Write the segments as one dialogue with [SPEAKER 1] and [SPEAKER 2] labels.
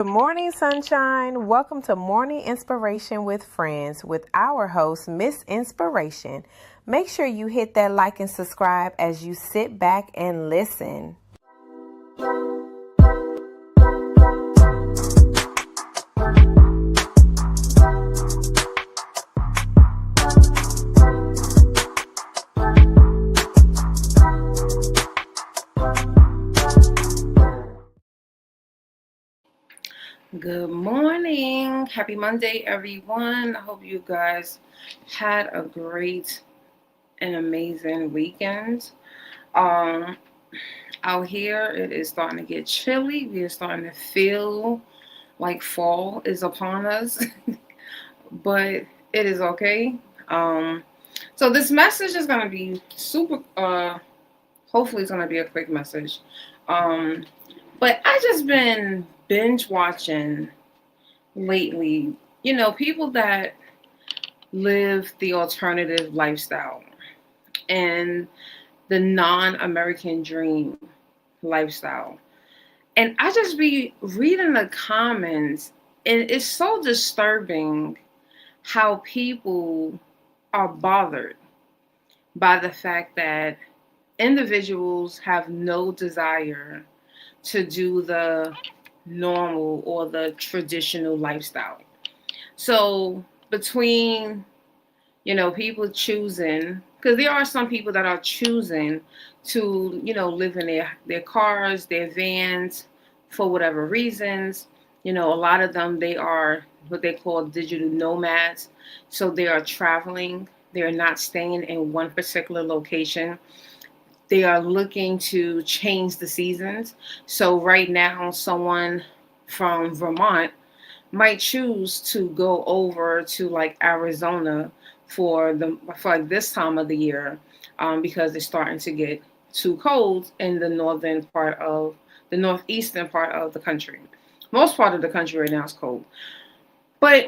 [SPEAKER 1] Good morning, sunshine. Welcome to Morning Inspiration with Friends with our host, Miss Inspiration. Make sure you hit that like and subscribe as you sit back and listen.
[SPEAKER 2] Good morning. Happy Monday, everyone. I hope you guys had a great and amazing weekend. Out here, it is starting to get chilly. We are starting to feel like fall is upon us, but it is okay. So this message is going to be super, hopefully it's going to be a quick message. But I just been binge watching lately, people that live the alternative lifestyle and the non-American dream lifestyle. And I just be reading the comments, and it's so disturbing how people are bothered by the fact that individuals have no desire to do the normal or the traditional lifestyle. So between, people choosing, because there are some people that are choosing to, live in their cars, their vans for whatever reasons. A lot of them, they are what they call digital nomads. So they are traveling. They are not staying in one particular location. They are looking to change the seasons. So right now, someone from Vermont might choose to go over to like Arizona for like this time of the year, because it's starting to get too cold in the northeastern part of the country. Most part of the country right now is cold. But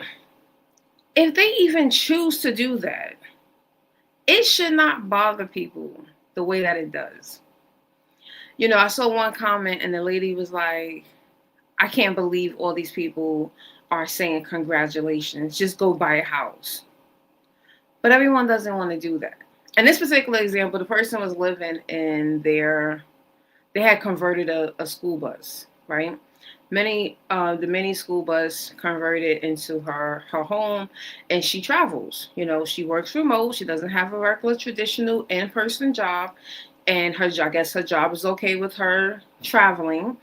[SPEAKER 2] if they even choose to do that, it should not bother people the way that it does. I saw one comment and the lady was like, I can't believe all these people are saying congratulations, just go buy a house. But everyone doesn't want to do that. In this particular example, the person was living in they had converted a school bus, right? The mini school bus converted into her home, and she travels. She works remote. She doesn't have a regular traditional in-person job, and I guess her job is okay with her traveling,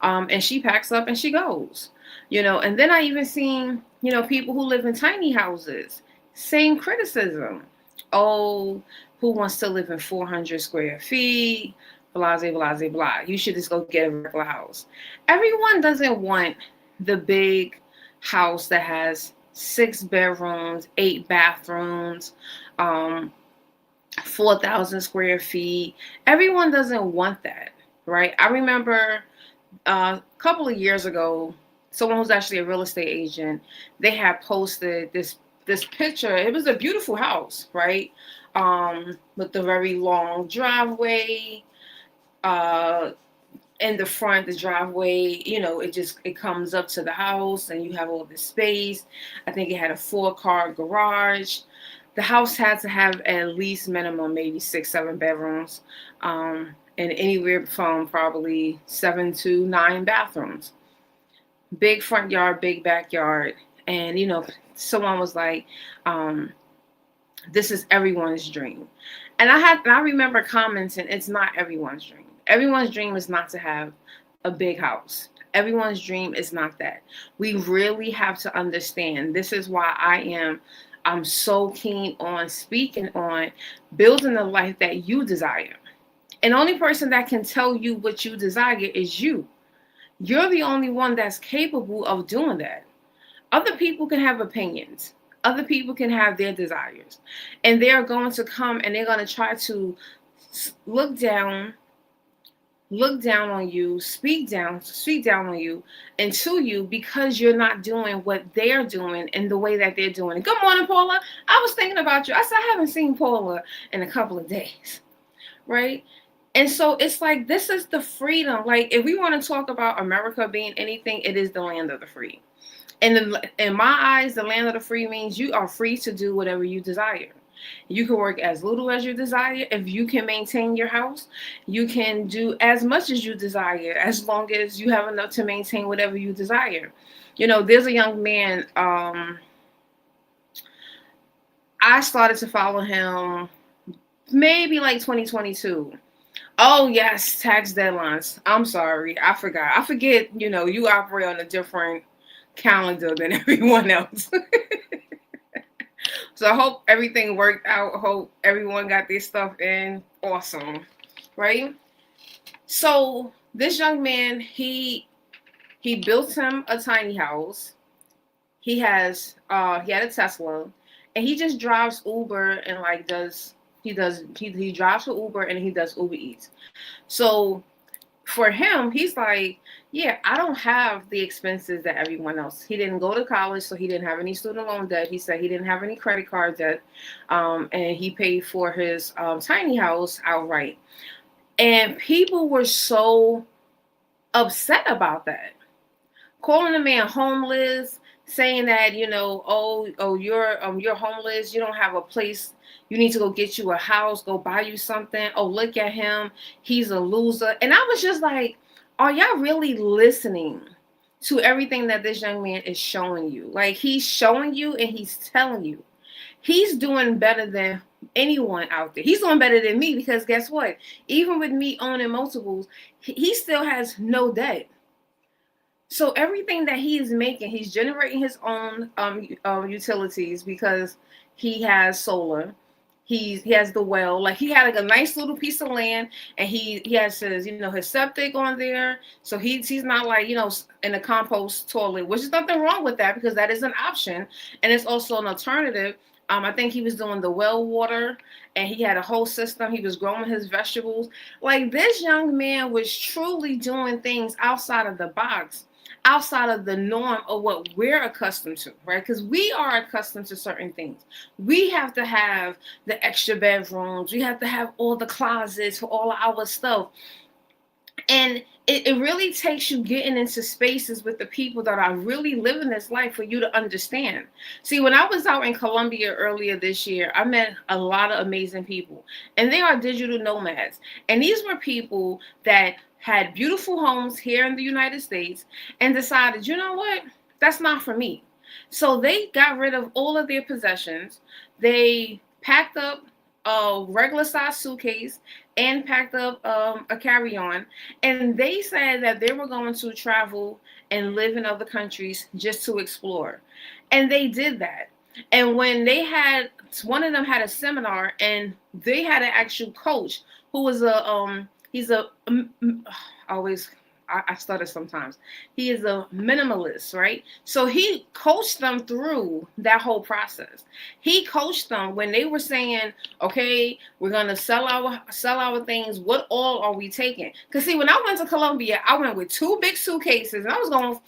[SPEAKER 2] and she packs up and she goes. And then I even seen people who live in tiny houses. Same criticism. Oh, who wants to live in 400 square feet? Blah, blah, blah, blah. You should just go get a regular house. Everyone doesn't want the big house that has 6 bedrooms, 8 bathrooms, 4,000 square feet. Everyone doesn't want that, right? I remember a couple of years ago, someone who's actually a real estate agent, they had posted this picture. It was a beautiful house, right? With the very long driveway. In the front, the driveway, it comes up to the house and you have all this space. I think it had a 4-car garage. The house had to have at least minimum maybe 6, 7 bedrooms, and anywhere from probably 7 to 9 bathrooms. Big front yard, big backyard. And, someone was like, this is everyone's dream. And I remember commenting, it's not everyone's dream. Everyone's dream is not to have a big house. Everyone's dream is not that. We really have to understand. This is why I'm so keen on speaking on building the life that you desire. And the only person that can tell you what you desire is you. You're the only one that's capable of doing that. Other people can have opinions. Other people can have their desires. And they're going to come and they're going to try to look down on you, speak down on you and to you because you're not doing what they're doing in the way that they're doing it. Good morning, Paula. I was thinking about you. I said, I haven't seen Paula in a couple of days, right? And so it's like, this is the freedom. Like, if we want to talk about America being anything, it is the land of the free. And in my eyes, the land of the free means you are free to do whatever you desire. You can work as little as you desire. If you can maintain your house, you can do as much as you desire, as long as you have enough to maintain whatever you desire. You know, there's a young man, I started to follow him maybe like 2022. Oh yes, tax deadlines. I'm sorry, I forgot. I forget, you know, you operate on a different calendar than everyone else. So I hope everything worked out. I hope everyone got their stuff in. Awesome. Right? So this young man, he built him a tiny house. He had a Tesla, and he just drives Uber and like he drives for Uber and he does Uber Eats. So for him, he's like, yeah, I don't have the expenses that everyone else. He didn't go to college, so he didn't have any student loan debt. He said he didn't have any credit card debt, and he paid for his tiny house outright. And people were so upset about that, calling the man homeless, saying that, you know, you're homeless, you don't have a place, you need to go get you a house, go buy you something. Oh, look at him, he's a loser. And I was just like, are y'all really listening to everything that this young man is showing you? Like, he's showing you and he's telling you he's doing better than anyone out there. He's doing better than me, because guess what? Even with me owning multiples, he still has no debt. So everything that he is making, he's generating his own utilities, because he has solar. He has the well. Like, he had like a nice little piece of land, and he has his, you know, his septic on there. So he's not like, you know, in a compost toilet, which is nothing wrong with that, because that is an option, and it's also an alternative. I think he was doing the well water, and he had a whole system. He was growing his vegetables. Like, this young man was truly doing things outside of the box, outside of the norm of what we're accustomed to, right? Because we are accustomed to certain things. We have to have the extra bedrooms. We have to have all the closets for all of our stuff. And it really takes you getting into spaces with the people that are really living this life for you to understand. See, when I was out in Colombia earlier this year, I met a lot of amazing people, and they are digital nomads. And these were people that had beautiful homes here in the United States and decided, you know what, that's not for me. So they got rid of all of their possessions. They packed up a regular size suitcase and packed up a carry-on, and they said that they were going to travel and live in other countries just to explore. And they did that. And when they had, one of them had a seminar, and they had an actual coach who was always, I stutter sometimes. He is a minimalist, right? So he coached them through that whole process. He coached them when they were saying, okay, we're going to sell our things. What all are we taking? Because see, when I went to Colombia, I went with 2 big suitcases, and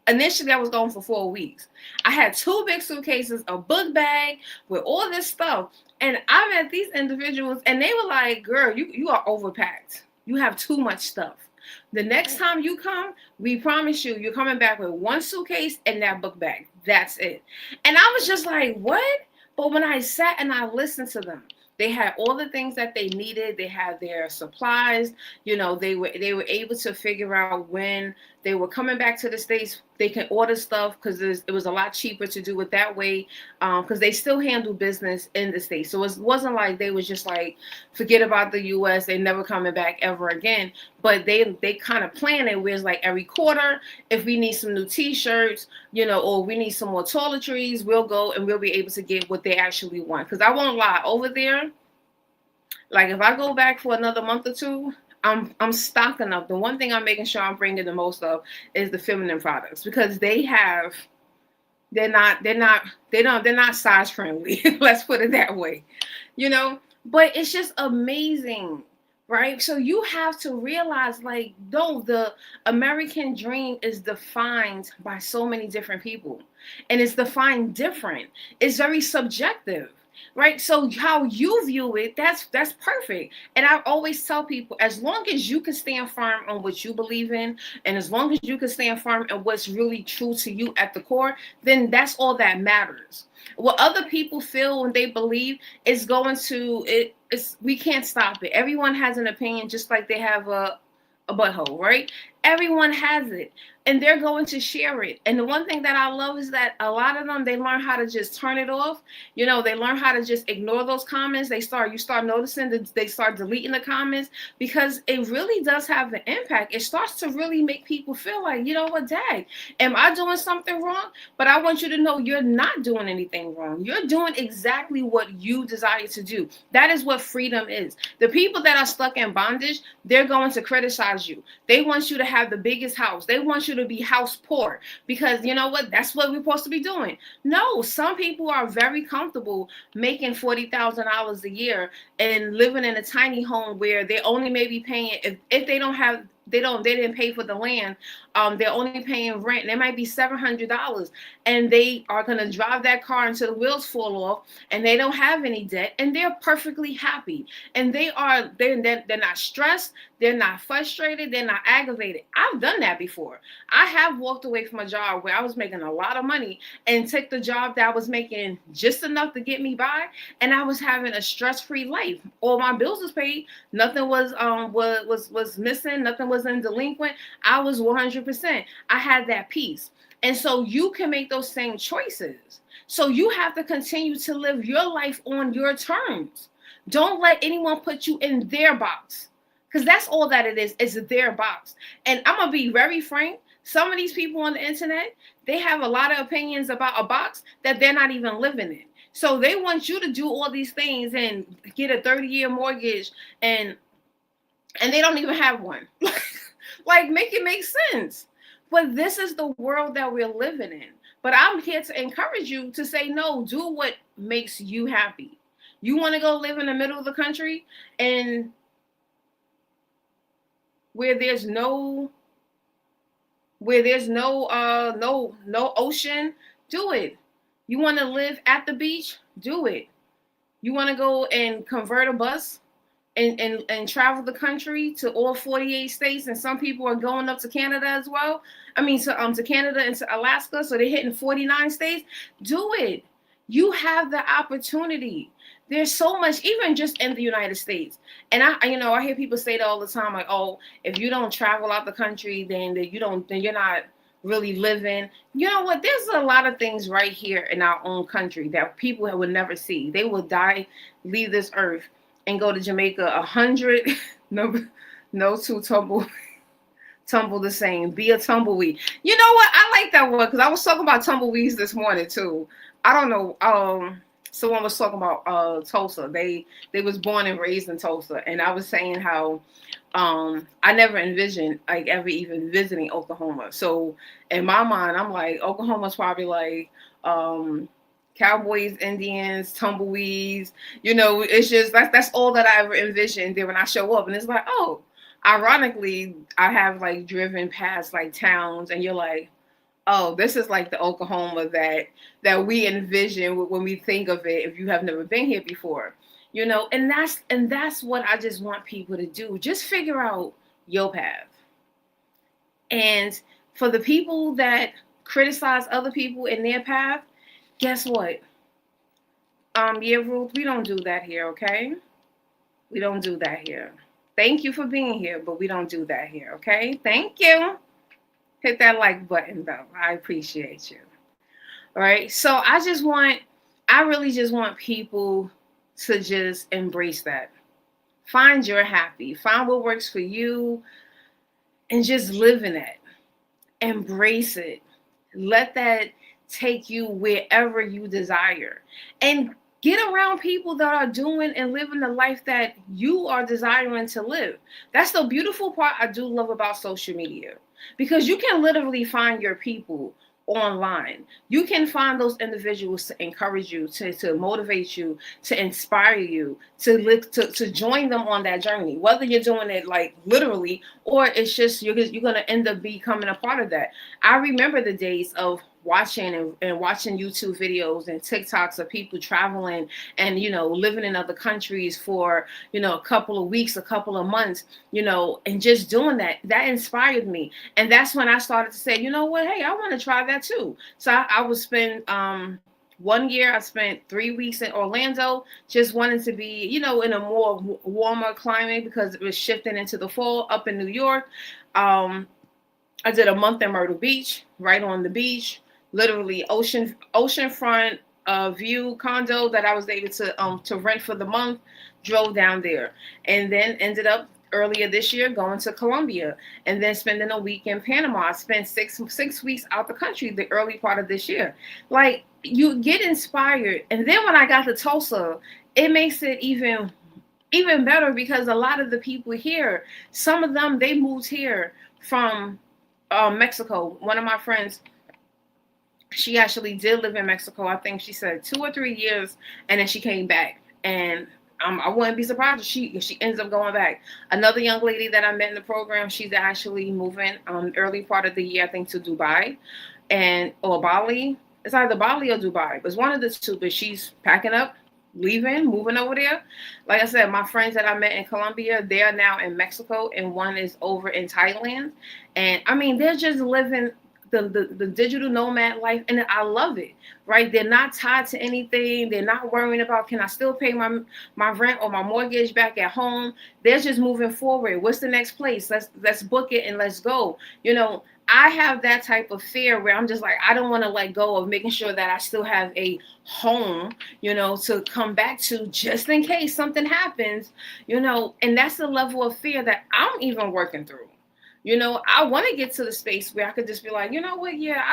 [SPEAKER 2] initially I was going for 4 weeks. I had 2 big suitcases, a book bag with all this stuff. And I met these individuals, and they were like, girl, you are overpacked. You have too much stuff. The next time you come, we promise you, you're coming back with 1 suitcase and that book bag. That's it. And I was just like, what? But when I sat and I listened to them, they had all the things that they needed. They had their supplies. You know, they were able to figure out when they were coming back to the States, they can order stuff, because it was a lot cheaper to do it that way, because they still handle business in the States. So it wasn't like they was just like, forget about the U.S., they never coming back ever again. But they kind of plan it where it's like every quarter, if we need some new T-shirts, you know, or we need some more toiletries, we'll go and we'll be able to get what they actually want. Because I won't lie, over there, like if I go back for another month or 2, I'm stocking up. The one thing I'm making sure I'm bringing the most of is the feminine products, because they're not size friendly. Let's put it that way, you know. But it's just amazing, right? So you have to realize, like, no, the American dream is defined by so many different people, and it's defined different. It's very subjective. right? So how you view it, that's perfect. And I always tell people, as long as you can stand firm on what you believe in, and as long as you can stand firm on what's really true to you at the core, then that's all that matters. What other people feel when they believe is going to it's we can't stop it. Everyone has an opinion, just like they have a butthole, right? Everyone has it, and they're going to share it. And the one thing that I love is that a lot of them, they learn how to just turn it off. They learn how to just ignore those comments. You start noticing that they start deleting the comments, because it really does have an impact. It starts to really make people feel like, you know what, dang, am I doing something wrong? But I want you to know you're not doing anything wrong. You're doing exactly what you desire to do. That is what freedom is. The people that are stuck in bondage, they're going to criticize you. They want you to have the biggest house. They want you to be house poor, because you know what? That's what we're supposed to be doing. No, some people are very comfortable making $40,000 a year and living in a tiny home where they only may be paying, if they don't have they didn't pay for the land, they're only paying rent. They might be $700, and they are going to drive that car until the wheels fall off, and they don't have any debt, and they're perfectly happy, and they're not stressed, they're not frustrated, they're not aggravated. I've done that before. I have walked away from a job where I was making a lot of money and took the job that I was making just enough to get me by, and I was having a stress-free life. All my bills was paid, nothing was missing, nothing was in delinquent. I was 100%. I had that peace. And so you can make those same choices. So you have to continue to live your life on your terms. Don't let anyone put you in their box, because that's all that it is. It's their box. And I'm going to be very frank. Some of these people on the internet, they have a lot of opinions about a box that they're not even living in. So they want you to do all these things and get a 30-year mortgage, and they don't even have one. Like, make it make sense. But this is the world that we're living in. But I'm here to encourage you to say, no, do what makes you happy. You want to go live in the middle of the country and where there's no no ocean, do it. You want to live at the beach, do it. You want to go and convert a bus and travel the country to all 48 states, and some people are going up to Canada as well. I mean, to Canada and to Alaska, so they're hitting 49 states. Do it. You have the opportunity. There's so much, even just in the United States. And I hear people say that all the time, like, oh, if you don't travel out the country, then you're not really living. You know what? There's a lot of things right here in our own country that people would never see. They will die, leave this earth, and go to Jamaica 100. No two tumble the same. Be a tumbleweed. You know what? I like that one, because I was talking about tumbleweeds this morning too. I don't know. Someone was talking about Tulsa. They was born and raised in Tulsa, and I was saying how I never envisioned like ever even visiting Oklahoma. So in my mind, I'm like, Oklahoma's probably like cowboys, Indians, tumbleweeds. It's just that's all that I ever envisioned. Then when I show up, and it's like, oh, ironically, I have like driven past like towns, and you're like, oh, this is like the Oklahoma that we envision when we think of it, if you have never been here before. And that's what I just want people to do. Just figure out your path. And for the people that criticize other people in their path, guess what? Yeah, Ruth, we don't do that here, okay? We don't do that here. Thank you for being here, but we don't do that here, okay? Thank you. Hit that like button, though. I appreciate you. All right. So I really just want people to just embrace that. Find your happy. Find what works for you and just live in it. Embrace it. Let that take you wherever you desire. And get around people that are doing and living the life that you are desiring to live. That's the beautiful part I do love about social media. Because you can literally find your people online. You can find those individuals to encourage you, to motivate you, to inspire you, to join them on that journey. Whether you're doing it like literally, or it's just you're going to end up becoming a part of that. I remember the days of watching and watching YouTube videos and TikToks of people traveling and, living in other countries for, a couple of weeks, a couple of months, and just doing that inspired me. And that's when I started to say, you know what, hey, I want to try that too. So I would spend 1 year, I spent 3 weeks in Orlando, just wanting to be, in a more warmer climate because it was shifting into the fall up in New York. I did a month in Myrtle Beach, right on the beach, literally oceanfront view condo that I was able to rent for the month. Drove down there, and then ended up earlier this year going to Colombia, and then spending a week in Panama. I spent six weeks out the country the early part of this year. Like, you get inspired, and then when I got to Tulsa, it makes it even better because a lot of the people here, some of them, they moved here from Mexico. One of my friends, she actually did live in Mexico. I think she said 2 or 3 years, and then she came back. And I wouldn't be surprised if she ends up going back. Another young lady that I met in the program, she's actually moving early part of the year, I think, to Dubai or Bali. It's either Bali or Dubai. It's one of the two, but she's packing up, leaving, moving over there. Like I said, my friends that I met in Colombia, they are now in Mexico, and one is over in Thailand. And I mean, they're just living the digital nomad life, and I love it, right? They're not tied to anything. They're not worrying about, can I still pay my rent or my mortgage back at home? They're just moving forward. What's the next place? Let's book it and let's go. I have that type of fear where I'm just like, I don't want to let go of making sure that I still have a home, to come back to just in case something happens, and that's the level of fear that I'm even working through. I want to get to the space where I could just be like, you know what? Yeah,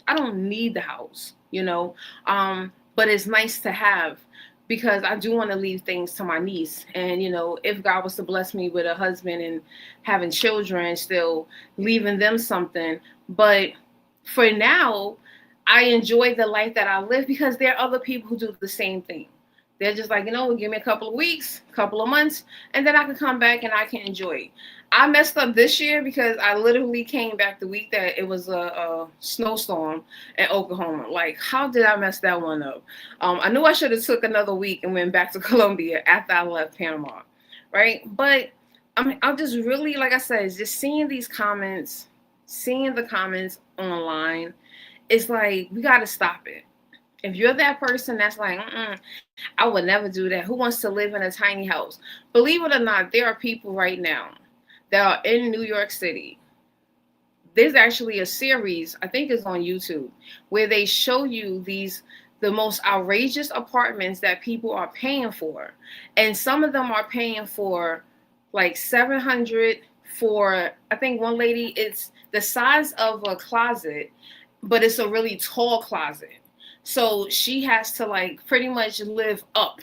[SPEAKER 2] I don't need the house, but it's nice to have, because I do want to leave things to my niece. And, if God was to bless me with a husband and having children, still leaving them something. But for now, I enjoy the life that I live because there are other people who do the same thing. They're just like, give me a couple of weeks, couple of months, and then I can come back and I can enjoy it. I messed up this year because I literally came back the week that it was a snowstorm in Oklahoma. Like, how did I mess that one up? I knew I should have took another week and went back to Colombia after I left Panama, right? But I'm just really, like I said, just seeing these comments, seeing the comments online, it's like, we got to stop it. If you're that person that's like, I would never do that. Who wants to live in a tiny house? Believe it or not, there are people right now that are in New York City. There's actually a series, I think it's on YouTube, where they show you the most outrageous apartments that people are paying for. And some of them are paying for like $700 for, I think one lady, it's the size of a closet, but it's a really tall closet. So she has to like pretty much live up.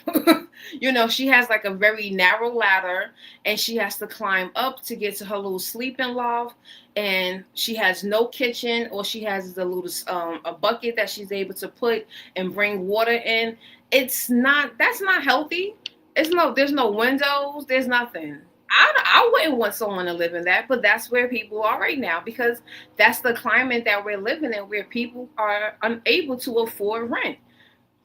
[SPEAKER 2] She has like a very narrow ladder, and she has to climb up to get to her little sleeping loft. And she has no kitchen, or she has a bucket that she's able to put and bring water in. That's not healthy. There's no windows. There's nothing. I wouldn't want someone to live in that, but that's where people are right now, because that's the climate that we're living in, where people are unable to afford rent,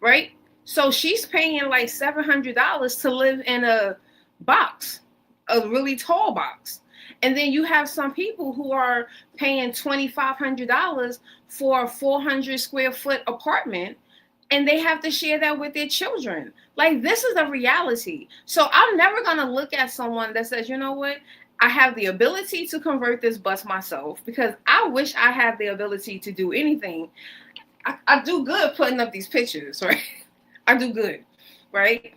[SPEAKER 2] right? So she's paying like $700 to live in a box, a really tall box. And then you have some people who are paying $2,500 for a 400 square foot apartment, and they have to share that with their children. Like, this is a reality. So I'm never going to look at someone that says, you know what, I have the ability to convert this bus myself, because I wish I had the ability to do anything. I do good putting up these pictures, right? I do good, right?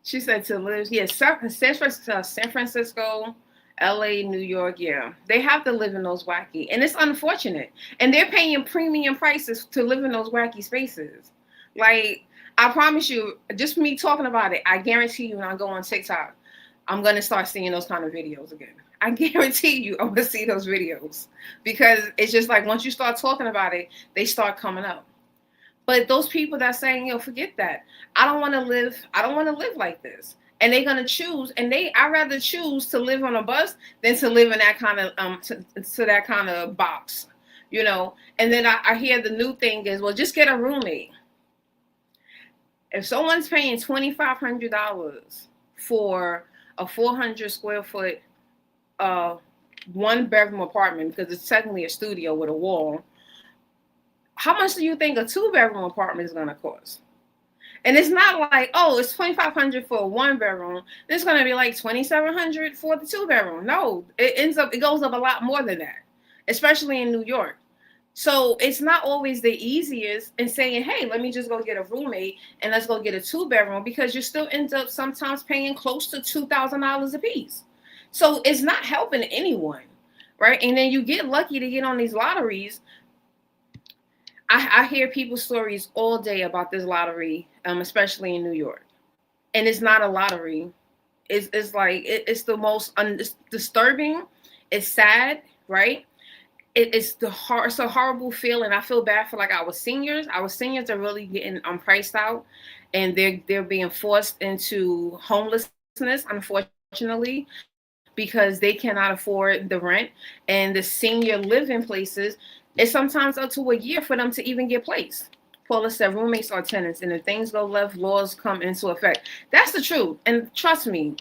[SPEAKER 2] She said to live, San Francisco, LA, New York, yeah. They have to live in those wacky. And it's unfortunate. And they're paying premium prices to live in those wacky spaces. Like, I promise you, just me talking about it, I guarantee you when I go on TikTok, I'm going to start seeing those kind of videos again. I guarantee you I'm going to see those videos. Because it's just like, once you start talking about it, they start coming up. But those people that are saying, forget that. I don't want to live like this. And they're gonna choose, and I'd rather choose to live on a bus than to live in that kind of to that kind of box, you know. And then I hear the new thing is, well, just get a roommate. If someone's paying $2,500 for a 400 square foot uh, one bedroom apartment, because it's technically a studio with a wall, how much do you think a 2 bedroom apartment is going to cost? And it's not like, oh, it's $2,500 for a 1 bedroom. It's going to be like $2,700 for the 2 bedroom. No, it goes up a lot more than that, especially in New York. So it's not always the easiest in saying, hey, let me just go get a roommate and let's go get a 2 bedroom, because you still end up sometimes paying close to $2,000 a piece. So it's not helping anyone, right? And then you get lucky to get on these lotteries. I hear people's stories all day about this lottery, especially in New York. And it's not a lottery. It's like, it's the most it's disturbing. It's sad, right? It's a horrible feeling. I feel bad for like our seniors. Our seniors are really getting priced out, and they're being forced into homelessness, unfortunately, because they cannot afford the rent. And the senior living places, it's sometimes up to a year for them to even get placed. Paula said roommates are tenants, and if things go left, laws come into effect. That's the truth. And trust me,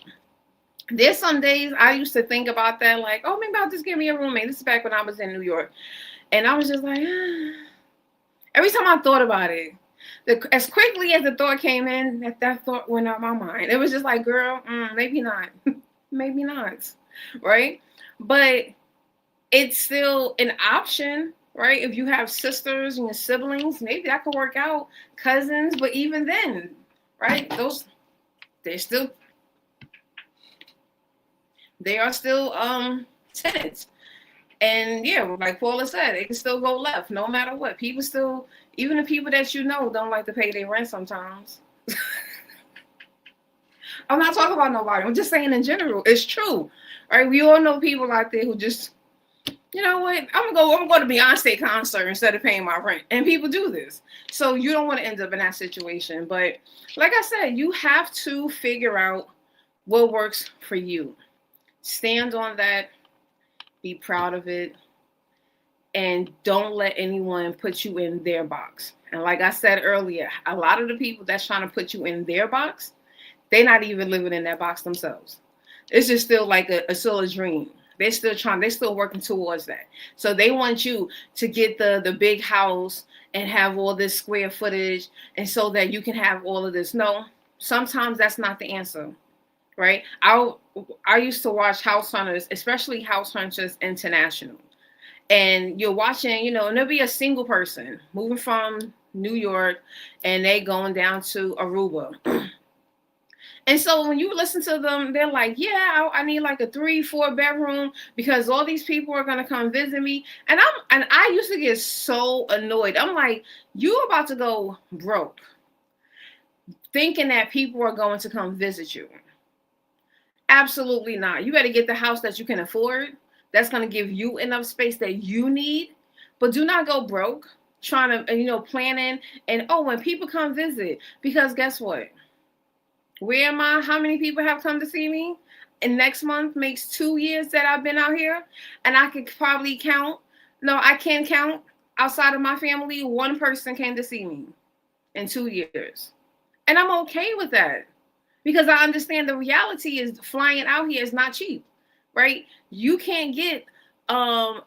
[SPEAKER 2] there's some days I used to think about that, like, oh, maybe I'll just give me a roommate. This is back when I was in New York. And I was just like, every time I thought about it, as quickly as the thought came in, that thought went out my mind. It was just like, girl, maybe not. Maybe not. Right? But it's still an option, right? If you have sisters and your siblings, maybe that could work out. Cousins, but even then, right? They are still tenants. And yeah, like Paula said, it can still go left no matter what. People still, even the people that you know, don't like to pay their rent sometimes. I'm not talking about nobody. I'm just saying in general. It's true. Right? We all know people out there who just, you know what, I'm gonna go to Beyonce concert instead of paying my rent. And people do this. So you don't want to end up in that situation. But like I said, you have to figure out what works for you. Stand on that, be proud of it, and don't let anyone put you in their box. And like I said earlier, a lot of the people that's trying to put you in their box, they're not even living in that box themselves. It's just still like still a dream. They're still working towards that. So they want you to get the big house and have all this square footage, and so that you can have all of this. No, sometimes that's not the answer. Right? I used to watch House Hunters, especially House Hunters International. And you're watching, and there'll be a single person moving from New York and they going down to Aruba. And so when you listen to them, they're like, yeah, I need like a 3-4 bedroom because all these people are gonna come visit me. And I used to get so annoyed. I'm like, you about to go broke, thinking that people are going to come visit you. Absolutely not. You got to get the house that you can afford. That's going to give you enough space that you need. But do not go broke trying to, planning. And, when people come visit, because guess what? Where am I? How many people have come to see me? And next month makes 2 years that I've been out here. And I could probably count. No, I can't count outside of my family. One person came to see me in 2 years. And I'm okay with that. Because I understand the reality is flying out here is not cheap, right? You can't get a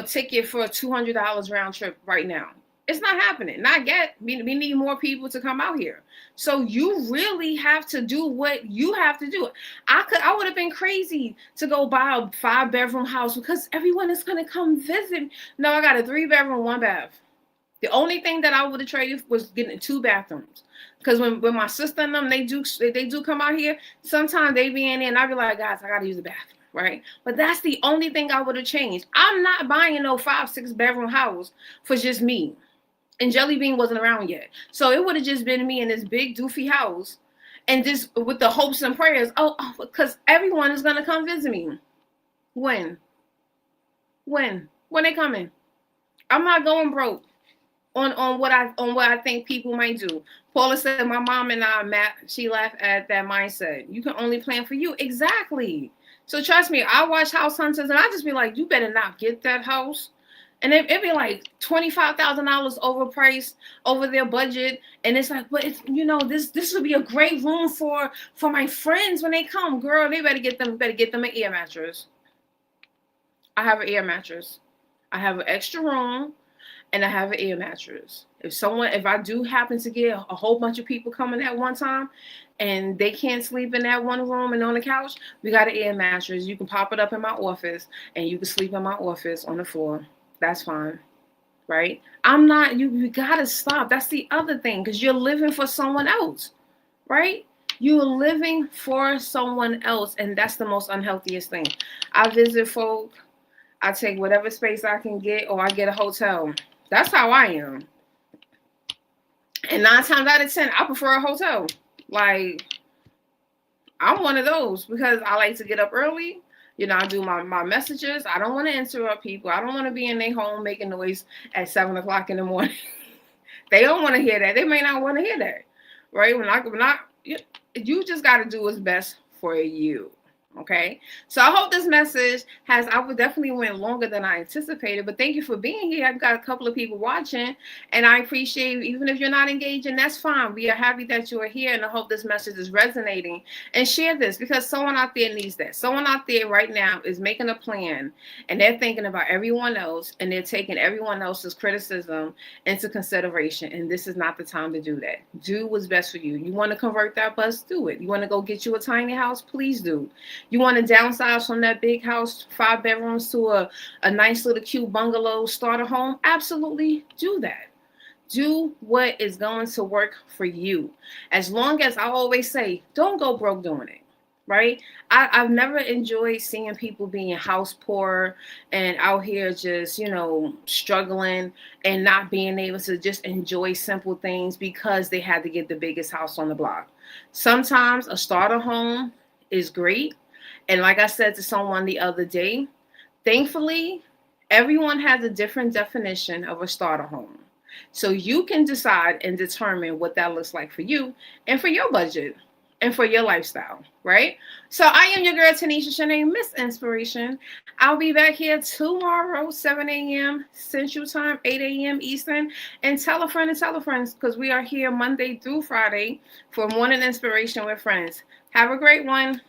[SPEAKER 2] ticket for $200 round trip right now. It's not happening. Not yet. We need more people to come out here. So you really have to do what you have to do. I would have been crazy to go buy a 5-bedroom house because everyone is going to come visit. No, I got a 3-bedroom, 1 bath. The only thing that I would have traded was getting 2 bathrooms. Because when my sister and them, they do come out here, sometimes they be in there and I be like, guys, I got to use the bathroom, right? But that's the only thing I would have changed. I'm not buying no 5-6 bedroom house for just me. And Jelly Bean wasn't around yet. So it would have just been me in this big doofy house and just with the hopes and prayers, because everyone is going to come visit me. When they coming? I'm not going broke. On what I think people might do. Paula said, my mom and I, she laughed at that mindset. You can only plan for you. Exactly. So trust me, I watch House Hunters and I just be like, you better not get that house. And it'd be like $25,000 overpriced, over their budget, and it's like, but it's, this would be a great room for my friends when they come. Girl, they better get them an air mattress. I have an air mattress. I have an extra room, and I have an air mattress. If I do happen to get a whole bunch of people coming at one time, and they can't sleep in that one room and on the couch, we got an air mattress. You can pop it up in my office, and you can sleep in my office on the floor. That's fine, right? I'm not. You gotta stop. That's the other thing, because you're living for someone else, right? You're living for someone else, and that's the most unhealthiest thing. I visit folk. I take whatever space I can get, or I get a hotel. That's how I am. And 9 times out of 10, I prefer a hotel. Like, I'm one of those, because I like to get up early. I do my messages. I don't want to interrupt people. I don't want to be in their home making noise at 7 o'clock in the morning. They don't want to hear that. They may not want to hear that, right? You just got to do what's best for you. Okay, so I hope this message I would definitely went longer than I anticipated, but thank you for being here. I've got a couple of people watching, and I appreciate, even if you're not engaging, that's fine. We are happy that you are here, and I hope this message is resonating. And share this, because someone out there needs that. Someone out there right now is making a plan, and they're thinking about everyone else, and they're taking everyone else's criticism into consideration, and this is not the time to do that. Do what's best for you. You want to convert that bus? Do it. You want to go get you a tiny house? Please do. You want to downsize from that big house, 5 bedrooms, to a nice little cute bungalow, start a home? Absolutely do that. Do what is going to work for you. As long as, I always say, don't go broke doing it, right? I've never enjoyed seeing people being house poor and out here just, struggling and not being able to just enjoy simple things because they had to get the biggest house on the block. Sometimes a starter home is great. And like I said to someone the other day, thankfully, everyone has a different definition of a starter home. So you can decide and determine what that looks like for you and for your budget and for your lifestyle, right? So I am your girl, Tanisha Shanae, Miss Inspiration. I'll be back here tomorrow, 7 a.m. Central Time, 8 a.m. Eastern. And tell a friend and tell a friend, because we are here Monday through Friday for Morning Inspiration with Friends. Have a great one.